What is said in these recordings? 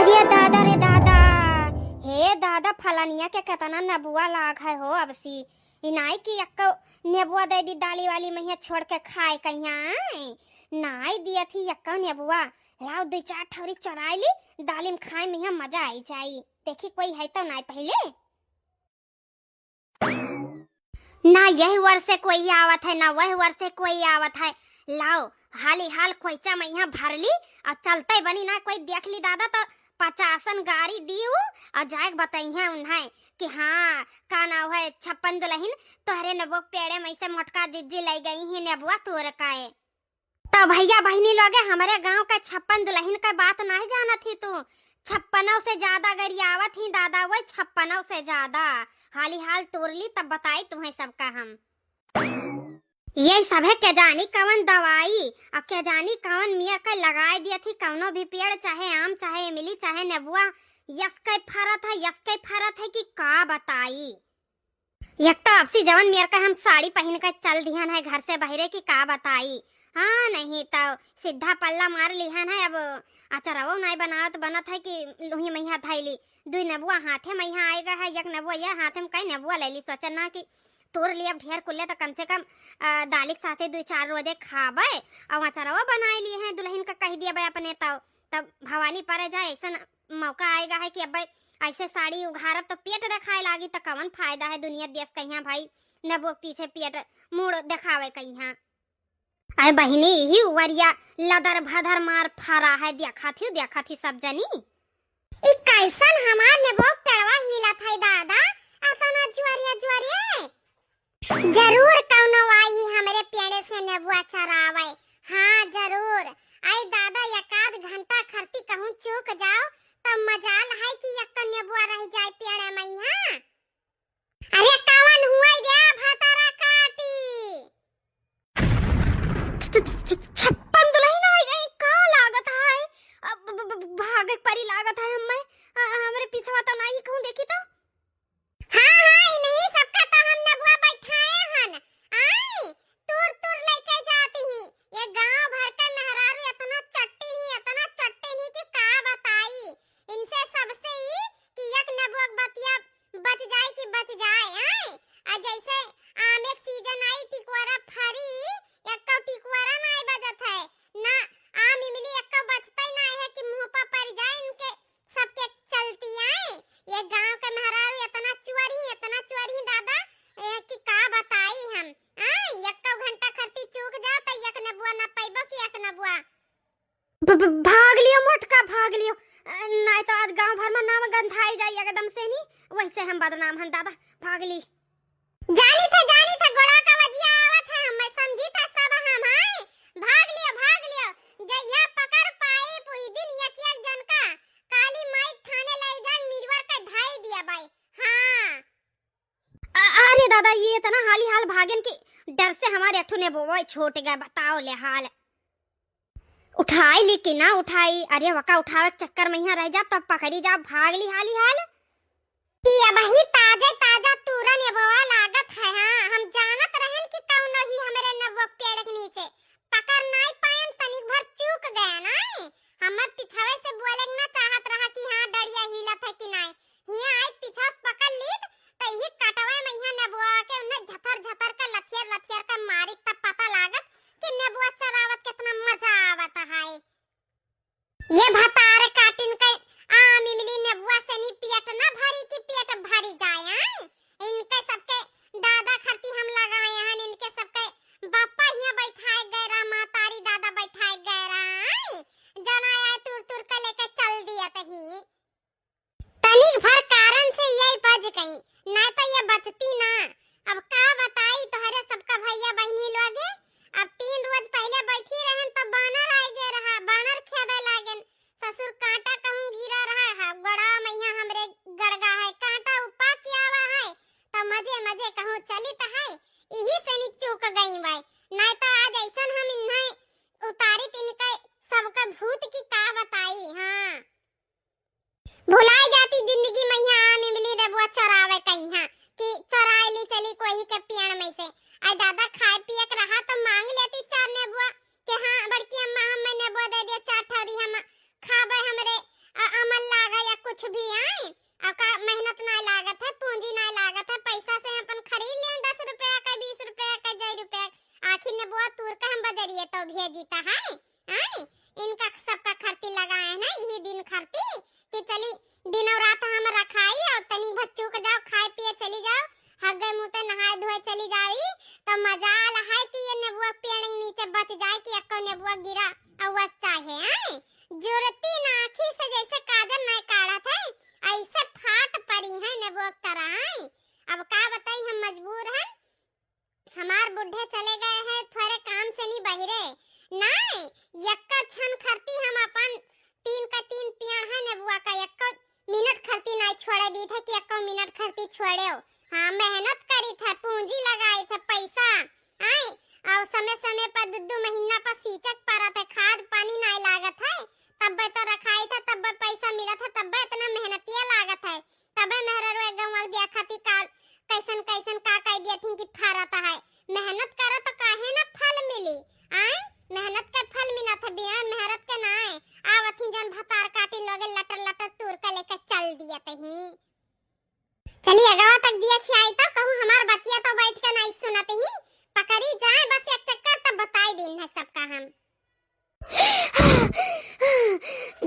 अरे दादा रे दादा, हे दादा फलानिया के कतना नबुआ लाग है हो अब सी इनाई की अक्का नेबुआ दे दी दाली वाली महिया छोड़ के खाए कहिया नाई दिया थी अक्का नेबुआ लाओ दो चार ठौरी चढ़ाई ली दाली में खाए में मजा आई जाई। देखी कोई है तो नाई पहले ना यही वर से कोई आवत है ना वह वर से कोई आवत है। लाओ हाली हाल खोइचा में यहाँ भर ली और चलते बनी ना कोई देख ली दादा तो 50 गाड़ी दियो और जाए बताई है उन्हें कि हाँ का नाव है 56 दुल्हन तोहरे नबो पेड़े में से मोटका जिज्जी लाई गई है नेबुआ तोर काए। तो भैया बहनी लोगे हमारे गांव का 56 दुल्हन का बात नहीं जाना थी तू 56 से ज्यादा गरियावत ही दादा वही 56 से ज्यादा हाली हाल तोड़ ली तब बताई तुम्हें सबका हम ये सब है के जानी कवन दवाई और के जानी कवन मिया का लगाए दिया थी कवनो भी पेड़ चाहे आम चाहे इमली चाहे नेबुआ यस के फरत है कि का बताई। एक तो आपसी जवन मिया का हम साड़ी पहन कर चल दिहन है घर से बहरे की का बताई। हाँ नहीं तो सीधा पल्ला मार लिहन है अब अचरवो नहीं बनावत बनत है कि लोही मैया धैली दुई नबुआ हाथे मैया आएगा है एक नबुआ यह हाथे में कई नबुआ ले ली सोचन ना कि तोर लिए अब ढेर कुल्ले तो कम से कम दालिक साथे 2-4 रोजे खाबे और अचरवा बनाए लिए हैं दुल्हन का कह दिया भाई अपने तब भवानी पर जाए ऐसा मौका आएगा है कि अब ऐसे साड़ी उघारब तो पेट दिखाए लागी तो कवन फायदा है दुनिया देश कहिया भाई नबो पीछे पेट मुड़ दिखावे कहिया। अरे बहिनी ही उवरिया लदर भदर मार फरा है देखा थी सब जनी ई कैसन हमार नेबो पेड़वा हिला था दादा अतना जुआरिया जरूर कौनो आई हमरे पेड़े से नेबुआ चरावे। हाँ जरूर आई दादा एकाध घंटा खरती कहूं चूक जाओ तब मजाल है कि एक नेबुआ रह जाए पेड़े में यहाँ। अरे कवन हुआ रे भातारा काटी 56 दुल्हन आई गई का लागत है अब भागे परी लागत है हमरे पीछे तो नहीं कहूं देखी तो हाँ नहीं सबका तो हम नबुआ बैठाए हन आई तुर लेके जाती ही ये गांव भर के मेहरारू इतना चट्टी ही कि का बताई इनसे सबसे ही कि एक नबुआ बतिया बच जाए कि बच जाए आई आ जैसे आम एक सीजन आई टिकवारा फरी एक का टिकवारा नहीं बजत है ना आम इमली एक का बचता ही नहीं है कि मुंह पर पड़ जाए इनके सबके चलती आई ये गांव के मेहरारू इतना चुअर ही दादा कि का बताई हम एक घंटा खरती चूक जा त एक नबुआ ना पाइबो कि एक नबुआ भाग लियो मोटका भाग लियो नहीं तो आज गांव भर में नाम गंधाई जाई एकदम से नहीं वैसे हम बदनाम हन दादा भाग ली जानी था गोड़ा का वजिया आवत है मैं समझी था सब हम भाग लियो जइया पकड़ पाए पूरी दिन एक जन का काली माई थाने ले जान मिरवर का धाई दिया भाई। हाँ अरे दादा ये इतना हाली हाल भागन की डर से हमारे अठू ने बोवा छोट गया बताओ ले हाल उठाई ली कि ना उठाई। अरे वका उठावे चक्कर में यहाँ रह जा तब पकड़ी जा भाग ली हाली हाल ये वही ताजा तूरा नेबवा लागत है। हाँ हम जानत रहन कि कौन ही हमरे नबवा पेड़ के नीचे पकड़ नहीं पायन तनिक भर चूक गया नहीं हमर पिछावे से बोले ना चाहत रहा कि हाँ डरिया हिलत है कि नहीं हिया आई पीछा पकड़ ली तो ही कटवा में यहाँ नबुआ के उन्हें झतर का लथियर का मारी तब पता लागत कि नबुआ चरावत कितना मजा आवत है। ये भतार काटिन के आम इमली नबुआ से नी पेट ना भरी कि पेट भरी जाए इनके सबके दादा खरती हम लगाए हैं इनके सबके बापा हिया बैठाए गए रहा महतारी दादा बैठाए गए रहा जना आए तुर के लेके चल दिया तही तनिक भर कारण से यही बज गई ना तो ये बचती ना। अब का बताई तोहरे सबका भैया बहनी लोग अब 3 रोज पहले बैठी रहन तब बानर आए गे रहा बानर खेदे लागन ससुर कांटा कहूं गिरा रहा है गड़ा मैया हमरे गड़गा है कांटा उपा किया हुआ है तो मजे कहूं चली तो है यही से नी चूक गई भाई नहीं तो आज ऐसन हम इन्हें उतारी तिनके सबका भूत की का बताई। हाँ भुलाई जाती जिंदगी में यहाँ आम इमली नबुआ चरावे कहीं कि चराए ली चली कोई के पेड़ में से आई दादा खाए पिए रहा तो मांग लेती 4 नेबुआ कि हाँ बड़की अम्मा हमें नेबुआ दे दिया 4 ठौरी हम खाबे हमरे अमल कुछ भी आए अब का मेहनत ना लागत है, पूंजी ना लागत है, पैसा से अपन खरीद ले 10 रुपया का 20 रुपया का 10 रुपया। आखिर ने बुआ तूर का हम बजरिए तो भेजीता है आए इनका सबका खर्ची लगाए हैं यही दिन खर्ची कि चली दिन और रात हम रखाई और तनी बच्चों के जाओ खाए पिए चली जाओ हगे मुते नहाए धोए चली जाई तो मजाल है कि ये नेबुआ पेड़ के नीचे बच जाए कि एको नेबुआ गिरा अवस चाहे आए जुरती ना आँखी से जैसे काजल ना काढ़ा था ऐसे फाट पड़ी है नेबुआ तरह आए। अब का बताई हम मजबूर हैं, हमार बुढ़े चले गए हैं थोड़े काम से नहीं बहिरे नहीं यक्का छन खरती हम अपन 3 का 3 पेड़ है नेबुआ का यक्का मिनट खरती नहीं छोड़े दी थे कि यक्का मिनट खरती छोड़े हो। हाँ मेहनत करी था पूंजी लगाई थे पैसा आए और समय समय पर 2 महीना पर सींचक पड़ा था खाद पानी नहीं लागत है तब तो रखाई था तब पैसा मिला था तब इतना मेहनतिया लागत है तब मेहरा रो गांव दिया खाती का कैसन कैसन का कह दिया थी कि फरता है मेहनत करो तो काहे ना फल मिली आए मेहनत का फल मिला था बियान मेहनत के ना आए आवथी जन भतार काटी लोगे लटर लटर तूर का लेके चल दिया तही चलिए गांव तक दिया खियाई तो कहूं हमार बतिया तो बैठ के नहीं सुनते ही पकड़ी जाए बस एक चक्कर तब बताई दिन है सबका हम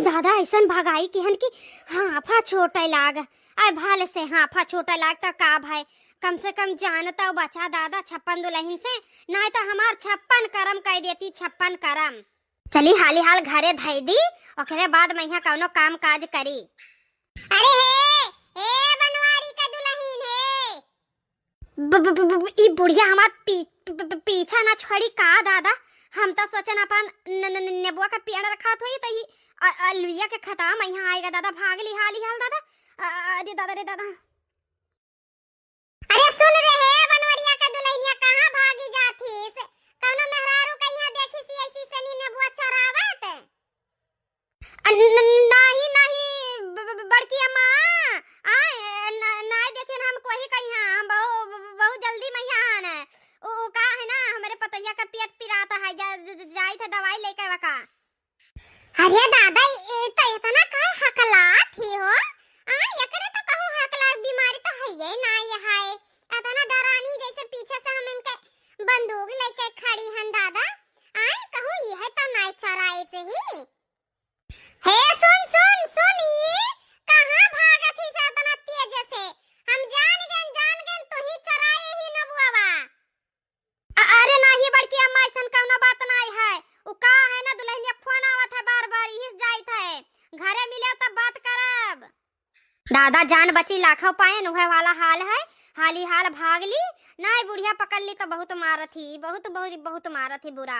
दादा ऐसन भगाई किहन की हाफा छोटे लाग आय भाले से हाफा छोटा लागता का भाई कम से कम जानता बचा दादा 56 दुल्हन से नहीं तो हमार 56 करम कह देती 56 करम। चली हाली हाल घरे धई दी ओकरे बाद मैं यहाँ कौनो काम काज करी। अरे हे बनवारी का दुल्हन है ई बुढ़िया हमार पीछा ना छोड़ी का दादा हम तो सोचन अपन नेबुआ का पेड़ रखा थोई तही अलुइया के खताम यहाँ आएगा दादा भागली हाली हाल दादा अरे दादा रे दादा। अरे सुन रे बनवरिया का दुल्हनिया कहां भागी जाथीस कौनो मेहरारू का यहाँ देखी सी ऐसी सनी नेबुआ चोरावत नहीं नहीं बड़की अम्मा आए नहीं देखे हम कोई कहीं हम बहुत जल्दी में यहाँ आना ओ का है ना हमारे पतैया का पेट पिराता है जाई थे दवाई लेके वका। अरे दादा तो इतना का हकला थी हो एकरे तो कहूं हकला बीमारी तो है ये ना ये है इतना डरानी जैसे पीछे से हम इनके बंदूक लेके खड़ी हन दादा कहूं ये है तो नहीं चराए से ही हे सुन ही कहां भागत ही से इतना तेज से हम जान गन तो ही चराए ही न बुआवा। अरे नहीं बड़की अम्मा ऐसन कौनो बात नहीं है उ का है ना दुल्हनिया फोन आवत है बार-बार हिस जाइत है घरे मिले तब बात करब। दादा जान बची लाखों पाए नुहे वाला हाल है हाली हाल भागली नहीं बुढ़िया पकड़ ली तो बहुत मारथी बहुत मारथी बुरा।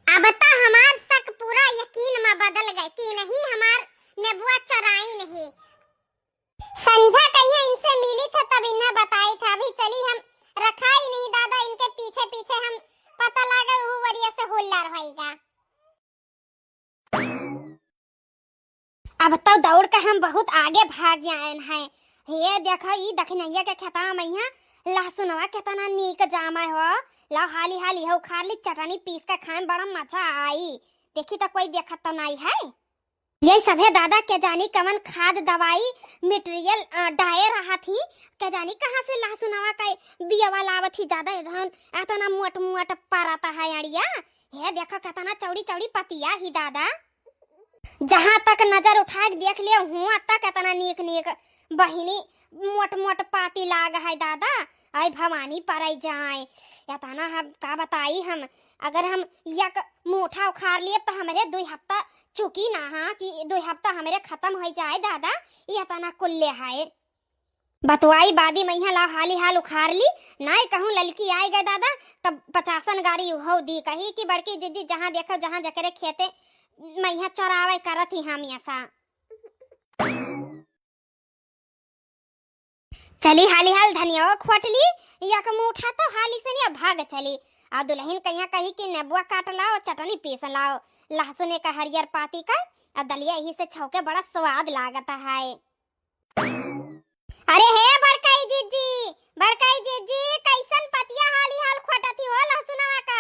अब तो हमार तक पूरा यकीन में बदल गए कि नहीं हमार नेबुआ चराई नहीं संझा कहीं इनसे मिली था तब इन्हें बताई था अभी चली हम रखा ही नहीं दादा इनके पीछे पीछे हम पता लगा वो वरिया से हुल्लर होएगा। अब तो दौड़ के हम बहुत आगे भाग गए हैं हे देखा ई दखनैया के खेता में यहाँ लहसुनवा कितना नीक जामा हो ला हाली हाली हो खाली चटनी पीस के खाए बड़ा मजा आई देखी तो कोई देखत तो नहीं है ये सब है दादा के जानी कमन खाद दवाई मटेरियल डाए रहा थी के जानी कहां से लहसुनवा का बियावा लावत थी दादा जहन इतना मोट मोट पाराता है अड़िया हे देखा कितना चौड़ी चौड़ी पतिया ही दादा जहां तक नजर उठा के देख लिया हुआ तक इतना नीक नीक बहिनी मोट मोट पाती लाग है दादा आई भवानी पराई जाए इतना हम का बताई हम अगर हम एक मोठा उखाड़ लिए तो हमारे 2 हफ्ता चुकी ना हाँ कि 2 हफ्ता हमारे खत्म हो जाए दादा ये इतना कुल्ले है बतवाई बादी मैया ला हाली हाल उखाड़ ली नहीं कहूँ ललकी आई गए दादा तब 50 गाड़ी हो दी कही कि बड़की दीदी जहाँ देखो जहाँ जकरे खेते मैया चरावे करत ही हम ऐसा चली हाली हाल धनिया खोटली एक मुठा तो हाली से नहीं भाग चली आ दुल्हन कहिया कही कि नेबुआ काट लाओ चटनी पीस लाओ लहसुन का हरियर पाती का और दलिया यही से छौके बड़ा स्वाद लागता है। अरे हे बड़काई जीजी कैसन पतिया हाली हाल खोटती हो लहसुनवा का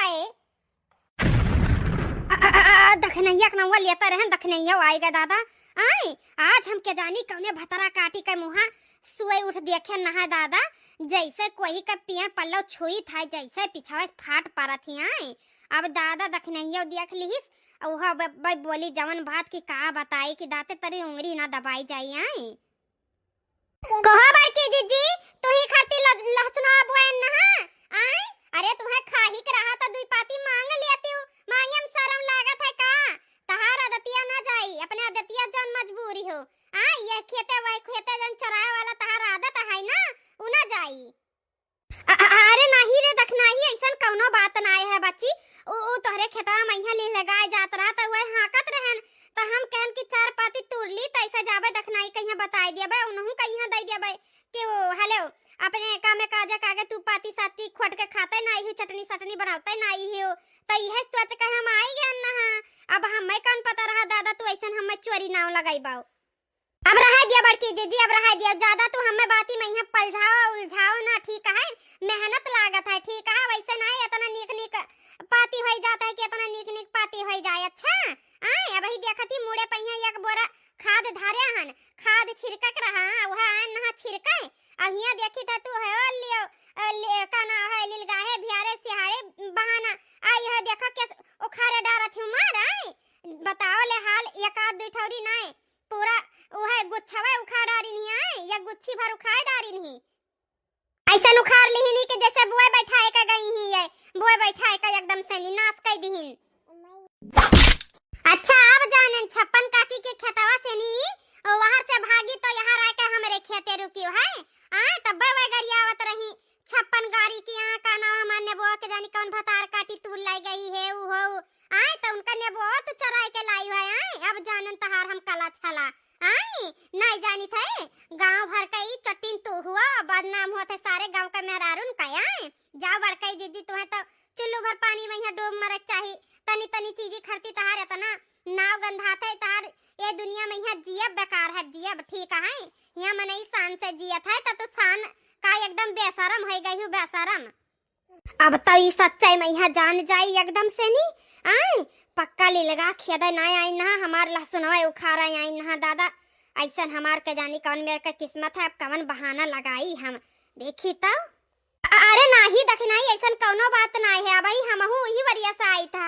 दखनैया के नौवा लेता रहन दखनैया आएगा दादा आए आज हम के जानी कौने भतरा काटी के मुहा सुई उठ देखे नहा दादा जैसे कोई का पियर पल्लो छुई था जैसे पिछावे फाट पड़त ही आए अब दादा दखनैया देख लिहिस ओहा भाई बोली जवन बात की का बताई कि दाते तरी उंगली ना दबाई जाई आई कहा बड़की जीजी तू ही खाती लहसुन बोएन नहा आई अरे तुम्हें खाही के रहा था दुई पाती मांग लेती हूँ मांगे में शर्म लागत है का तहार आदतिया ना जाई अपने आदतिया जन मजबूरी हो आई ये खेते जन चराए वाला तहार आदत है ना उना जाई अरे नहीं रे दखनाही ऐसन कौनो बात ना है बच्ची ओ तोहरे खेतवा मैया ले लगाए जात रहा त वह हाकत रहन त हम कहन कि चार पाती तुरली त ऐसा जाबे दखनाई कहिया बताई देबे उनहु कहिया दई देबे कि ओ हेलो अपने का में काजे कागे तू पाती साती खोट के खाते नहीं हो चटनी सटनी बनाते नहीं हो त यह सोच के हम आई गए ना अब हमें कौन पता रहा दादा तू ऐसन हमें चोरी नाव लगाई बाऊ अब रहा दिया बड़की दीदी अब रहा दिया ज्यादा तू हमें बाती में यहाँ पलझाओ उलझाओ ना ठीक है मेहनत लागत है ठीक है वैसे नहीं इतना नीक पाती हो जाता है कि इतना नीक पाती हो जाए अच्छा आए अब ही देखती मुड़े पहिया एक बोरा खाद धारे हन खाद छिड़कक रहा वह नहा छिड़के अब यहाँ देखी था तू है लियो का ना है लिलगाहे भियारे सिहारे बहाना आई है देखो के उखारे डारत हूं मार आई बताओ ले हाल एक आध दो ठौरी नहीं पूरा ओहे गुच्छावे उखाड़ डारी नहीं आए या गुच्छी भर उखाड़ डारी नहीं ऐसा उखाड़ ली नहीं कि जैसे बुए बैठाए का गई ही है बुए बैठाए का एकदम से नाश कर दीहिन अच्छा अब जानन छप्पन काकी के खेतवा से नी वहां से भागी तो यहाँ रह के हमरे खेते रुकी है आ तब वे गरियावत रही छप्पन गाड़ी की यहाँ का ना हमारे नेबो के जानी कौन भतार काटी तू लाई गई है ऊ हो आए तो उनका नेबो तो चराई के लाई है आए अब जानन तहार हम कला छला आई नहीं जानी थे गांव भर का ही चट्टीन तू हुआ बदनाम हुआ थे सारे गांव का मेहरारून का आए जाओ बड़कई दीदी तुम्हें तो चुल्लू भर पानी में यहाँ डूब मरक चाहिए तनी तनी चीजें खरती तहार इतना नाव गंधाते तहार ये दुनिया में यहाँ जियब बेकार है जियब ठीक है यहाँ मनई शान से जियत है तो शान का एकदम बेशरम हो गई हूँ बेशरम अब तो ये सच्चाई में यहाँ जान जाई एकदम से नहीं आए पक्का ले लगा खेदा ना आई ना हमार लहसुनवा उखाड़ा आई ना दादा ऐसा हमार के जानी कौन मेरे का किस्मत है अब कवन बहाना लगाई हम देखी तो अरे नाही दखनाई ऐसा कौनो बात ना है भाई हमहू वही वरिया से आई था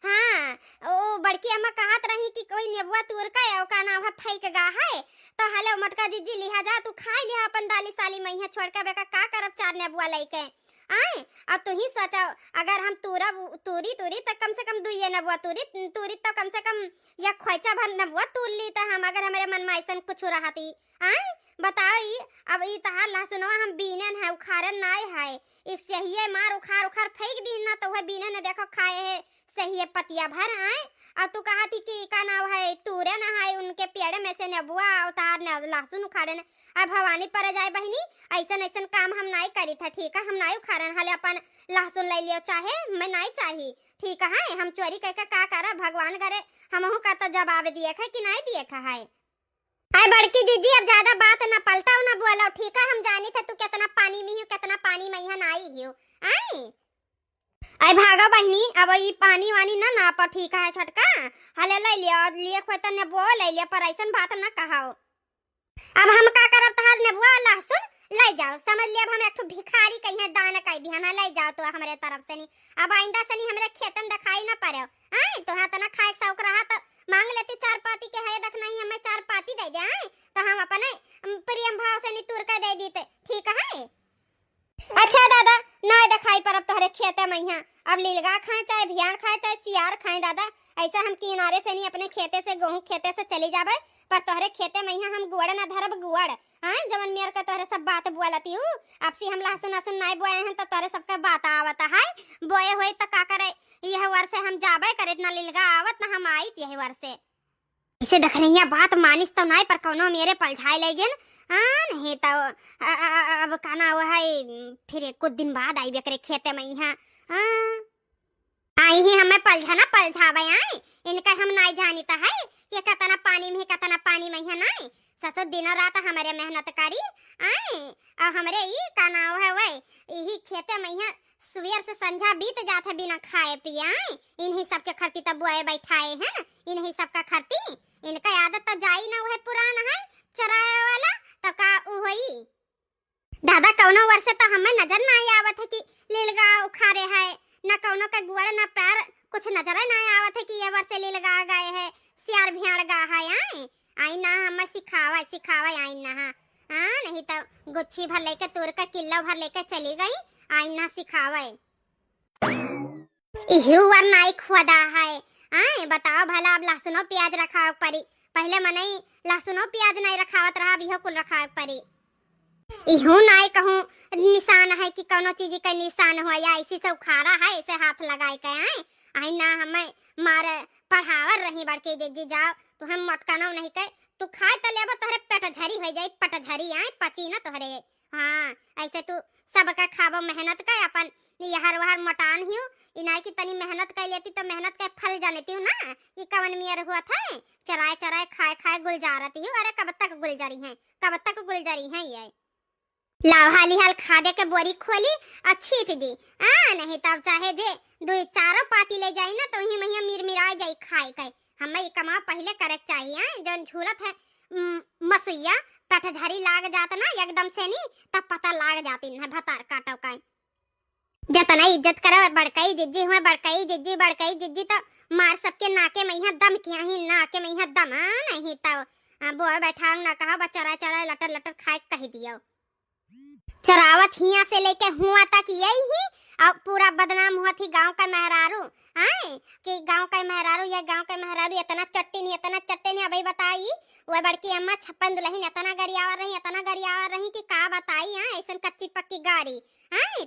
हाँ ओ बड़की अम्मा कहत रही कि कोई नेबुआ तूर का है का ना फेंक गा है तो हेलो मटका जीजी लिहा जा तू खा लिहा अपन दाली साली में यहाँ छोड़ के बेका का करब चार नेबुआ लेके आए अब तू ही सोचो अगर हम तूरी तो कम से कम दुइये नबुआ तूरी तो कम से कम या खोइचा भर नबुआ तूर ली तो हम अगर हमारे मन में ऐसा कुछ रहती आए बताओ ये अब ये तहार लहसुनवा हम बीनन है उखारन नाय है इससे ही मार उखार फेंक दी ना तो वह बीनन ने देखो खाए है सही पतिया भर आए अब तू कहा थी कि का नाम है तूरे ना है उनके पेड़ में से नबुआ उतार लहसुन उखाड़े ने अब भवानी पर जाए बहनी ऐसा काम हम नहीं करी था ठीक है हम नहीं उखाड़न हाले अपन लहसुन ले लियो चाहे मैं नहीं चाहिए ठीक है हम चोरी करके का करा भगवान करे हमहू का तो जवाब दिए है कि नहीं दिए है आई बड़की दीदी अब ज्यादा बात ना पलटाओ ना बोलो ठीक है हम जानी थे तू कितना पानी में हो कितना पानी में यहाँ आई हो आई भागा बहनी अब ये पानी वानी ना पर ठीक है छटका हले ले लिए खोता ने बो ले लिया पर ऐसा बात ना कहाओ अब हम का करब तहार ने बुआ लहसुन ले जाओ समझ लिया हम एक भिखारी कहीं दान कह दी ना ले जाओ तो हमारे तरफ से नहीं अब आइंदा से नहीं हमरे खेतन दिखाई ना पड़े आई तो हां तना खाए शौक रहा तो मांग लेती चार पाती के है देखना ही हमें चार पाती दे दे आई तो हम अपने प्रेम भाव से नहीं तुर के दे देते ठीक है अच्छा दादा ना दिखाई पर अब तोहरे खेते में यहाँ अब लीलगा खाए चाहे भियार खाए चाहे सियार खाए दादा ऐसा हम किनारे से नहीं अपने खेते से गेहूं खेते से चली जाबे पर तोहरे खेते में यहाँ हम गुड़ ना धरब गुड़ हाँ जमन मेर का तोहरे सब बात बुआलती हूँ अब से हम लहसुन नहीं बोए हैं तो तोहरे सबका बात आवत है बोए हुए तो का करे यह वर से हम जाबे करे इतना लीलगा आवत ना हम आई यह वर से इसे दखनिया बात मानिस तो नहीं पर कौनो मेरे पलझाई ले गेन नहीं तो अब काना वो है फिर कुछ दिन बाद आई बेकरे खेते में यहाँ आई ही हमें पलझावे आई इनका हम नहीं जानता है कि कितना पानी में है नहीं ससुर दिन रात हमारे मेहनत करी आई और हमारे ये का नाम है वही यही खेते में यहाँ सुबह से संझा बीत जाता बिना खाए पिए आई इन्हीं सबके खर्ती तब बुआए बैठाए हैं इन्हीं सबका खर्ती इनका आदत तो जाई तो हमें नजर ना आवत है कि लीलगा उखाड़े है, न कौनो का गुड़ न पैर, कुछ नजर ना आवत है कि ये वर्ष लीलगा गए है, सियार भियाड़ गा है। आई ना हमें सिखावा सिखावा आई ना। हाँ नहीं तो गुच्छी भर लेके तोड़ का किलो भर लेके चली गई, आई ना सिखावे। इहु वर नाई खुदा है। आए बताओ भला अब लहसुनो प्याज रखाव परी, पहले मनई लहसुनो प्याज नहीं रखावत रहा, बिहो कुल रखाव परी। इहु नाई कहूं निशान है कि कोनो चीज का निशान हो या इसी से उखाड़ा है, इसे हाथ लगाए के आए। आई ना हमें मारे पढ़ावर रही बड़के जी जाओ तो हम मटकाना नहीं के, तू खाए तो लेबो तोहरे पेट झरी हो जाई, पट झरी आए पची ना तोहरे। हाँ ऐसे तू सबका खाबो मेहनत का, अपन यहर वहर मटान हियो इनाई की तनी मेहनत कर लेती तो मेहनत का फल जानती हूँ ना कि कवन मियर हुआ था, चराए चराए खाए खाए गुलजारती हूँ। अरे कब तक गुलजारी है, कब तक गुलजारी है ये। लाओ हाली हाल खादे के बोरी खोली और छीट दी। नहीं तब चाहे जे दो चारों पाती ले जाई ना तो ही महिया मिरमिरा जाई खाए के। हमें ये कमा पहले करे चाहिए, जो झूलत है मसुइया पट झरी लाग जात ना एकदम से नहीं तब पता लाग जाती है भतार काटो का। जतना इज्जत करो बड़कई जिज्जी हुए, बड़कई जिज्जी तो मार सबके नाके में यहाँ दम किया ही, नाके में यहाँ दम। नहीं तो बोए बैठा ना कहा चरा चरा लटर लटर खाए कही दियो। चरावत हिया से लेके हुआ तक यही ही अब पूरा बदनाम हुआ थी गांव का मेहरारू। आए कि गांव का मेहरारू, ये गांव का मेहरारू इतना चट्टी नहीं। अभी बताई वो बड़की अम्मा छप्पन दुल्हन इतना गरियावर रही कि का बताई। ऐसा कच्ची पक्की गाड़ी।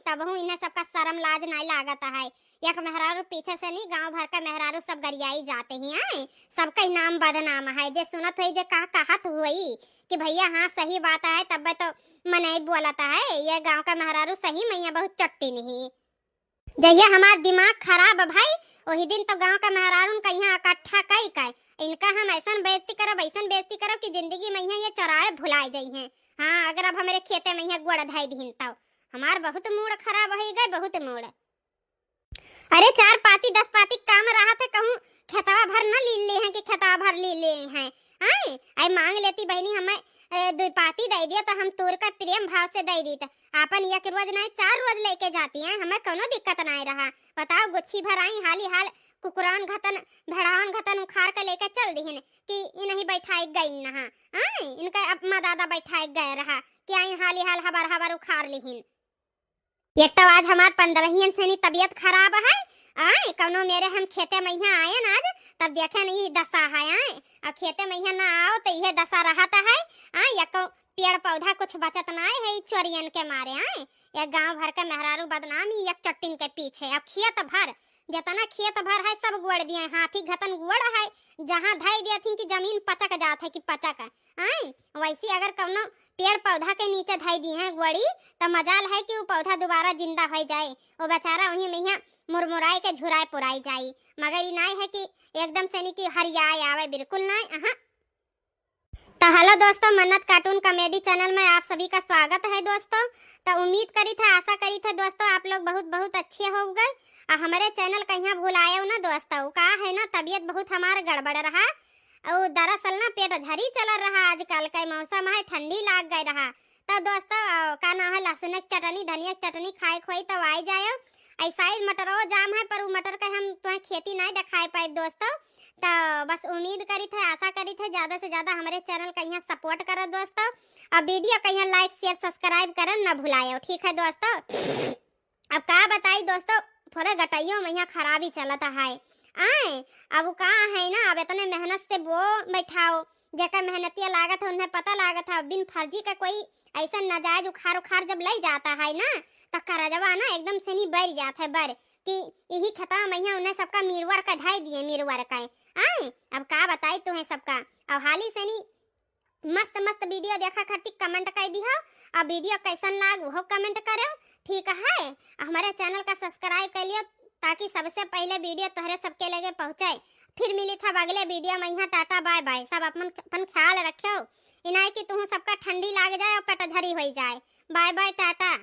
तब हूँ इन्हें सबका शर्म लाज नहीं लागत है। एक मेहरारू पीछे से नहीं, गांव भर का मेहरारू सब गरियाई जाते हैं। सबका नाम बदनाम है, जे सुनत हुई जे कहत हुई कि भैया हाँ सही बात है, तब तो मने बोलता है ये गांव का मेहरारू सही मैया बहुत चट्टी नहीं। जहिया हमार दिमाग खराब भाई वही दिन तो गांव का मेहरारू का यहाँ इकट्ठा कई इनका हम ऐसा बेइज्जती करब कि जिंदगी में ये चौराहे भुलाई जाई हैं। हाँ अगर अब हमारे खेते में यहाँ गोड़ धाई दीन तो हमार बहुत मूड खराब हो गए, बहुत मूड। अरे 4 पाती 10 पाती काम रहा था, कहूँ खेतवा भर न ले हैं कि खेतवा भर ले हैं। आई मांग लेती बहनी हमें 2 पाती दे दिया तो हम तोर का प्रेम भाव से दे दी। आपन एक रोज नहीं 4 रोज लेके जाती हैं, हमें कोनो दिक्कत नहीं रहा। बताओ गुच्छी भर आई हाली हाल कुकुरान घतन भेड़ावन घतन उखाड़ के लेके चल दीहन कि इन्हीं बैठाई गई ना। इनका अपना दादा बैठाई गए रहा कि आई हाली हाल हबर उखाड़ लीहिन। एक तो आज हमार 15 से तबीयत खराब है। कौनो मेरे हम खेते में यहाँ आए ना आज तब देखे नहीं दशा है। अब खेते में यहाँ ना आओ तो यह दशा रहता है। एक पेड़ पौधा कुछ बचत ना है चोरियन के मारे। एक गांव भर के मेहरारू बदनाम ही एक चट्टिन के पीछे। अब खेत भर जितना खेत भर है सब गोड़ दिए, हाथी घतन गोड़ है जहाँ धाई दिया थी कि जमीन पचक जात है कि पचक। वैसे अगर कौनो पेड़ पौधा के नीचे धाई दी है गोड़ी तो मजाल है कि वो पौधा दोबारा जिंदा हो जाए, वो बेचारा वहीं में यहाँ मुरमुराई के झुराए पुराई जाए। मगर ये नहीं है कि एकदम से नहीं कि हरियाए आवे, बिल्कुल नहीं। तो हेलो दोस्तों, मन्नत कार्टून कॉमेडी चैनल में आप सभी का स्वागत है दोस्तों। तो उम्मीद करी था, आशा करी था दोस्तों आप लोग बहुत अच्छे हो गए। हमारे चैनल कहीं भुलाए हो ना दोस्तों, का है ना तबीयत बहुत हमारा गड़बड़ रहा और दरअसल ना पेट झरी चल रहा। आजकल का मौसम है ठंडी लाग गई रहा। तो दोस्तों का ना है लहसुन की चटनी धनिया की चटनी खाए खोई तो आई जाए। ऐसा ही मटरों जाम है पर वो मटर का हम तुम्हें खेती नहीं दिखाए पाए दोस्तों। तो बस उम्मीद करी थे, आशा करी थे ज्यादा से ज्यादा हमारे चैनल का यहाँ सपोर्ट करो दोस्तों। और वीडियो का यहाँ लाइक शेयर सब्सक्राइब करो ना भुलाओ, ठीक है दोस्तों। अब का बताई दोस्तों, थोड़ा गटाइयों में यहाँ खराबी चलता है। अब कहाँ है ना, अब इतने मेहनत से वो बैठाओ जैका मेहनतिया लागत है उन्हें पता लागत है। बिन फर्जी का कोई ऐसा नाजायज उखाड़ जब ले जाता है ना तो करजवा ना एकदम से नहीं बढ़ जाता है बर कि यही खता में उन्हें सबका मीरवर का धाई दिए मीरवर का। अब का बताई तुम्हें सबका। अब हाली से नहीं मस्त वीडियो देखा खातिर कमेंट कर दिया। अब वीडियो कैसन लाग वो कमेंट करो, ठीक है। हमारे चैनल का सब्सक्राइब कर लियो ताकि सबसे पहले वीडियो तुम्हारे सबके लगे पहुंचाए। फिर मिली था अगले वीडियो में। यहाँ टाटा बाय बाय। सब अपन ख्याल रखो, इनाई कि तुम सबका ठंडी लाग जाए और पेट झरी हो जाए। Bye bye Tata.